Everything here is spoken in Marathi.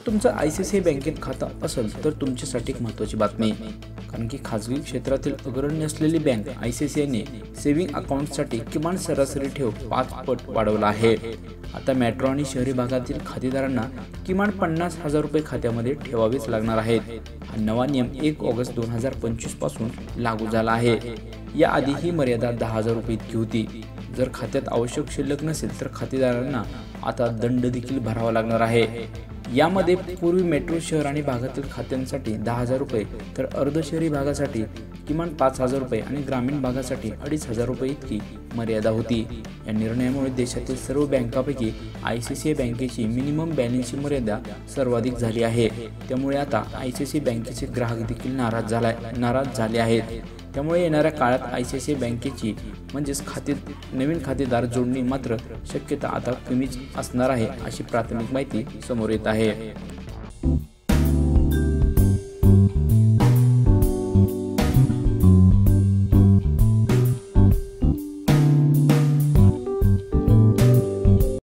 तुमचं ICICI बँकेत खातं असेल तर तुमच्यासाठी एक महत्त्वाची बातमी, कारण की खाजगी क्षेत्रातील अग्रणी असलेली बँक ICICIने सेव्हिंग अकाउंटसाठी किमान सरासरी ठेव 5 पट वाढवला आहे। आता मेट्रो आणि शहरी भागातील खातेदारांना किमान 50,000 रुपये खात्यामध्ये ठेवावेच लागणार आहेत। हा नवा नियम 1 ऑगस्ट 2025 पासून लागू झाला आहे। याआधी ही मर्यादा 10,000 रुपये इतकी होती। जर खात्यात आवश्यक शिल्लक नसेल तर खातेदारांना आता दंड देखील भरावा लागणार आहे। यामध्ये पूर्वी मेट्रो शहर आणि भागातील खात्यांसाठी 10,000 रुपये, तर अर्ध शहरी भागासाठी किमान 5,000 रुपये आणि ग्रामीण भागासाठी 2,500 रुपये इतकी मर्यादा होती। या निर्णयामुळे देशातील सर्व बँकांपैकी ICICI बँकेची मिनिमम बॅलन्सची मर्यादा सर्वाधिक झाली आहे। त्यामुळे आता ICICI बँकेचे ग्राहक देखील नाराज झाले आहेत। त्यामुळे येणाऱ्या काळात ICICI बँकेची म्हणजेच नवीन खातेदार जोडणी मात्र शक्यता आता कमीच असणार आहे, अशी प्राथमिक माहिती समोर येत आहे।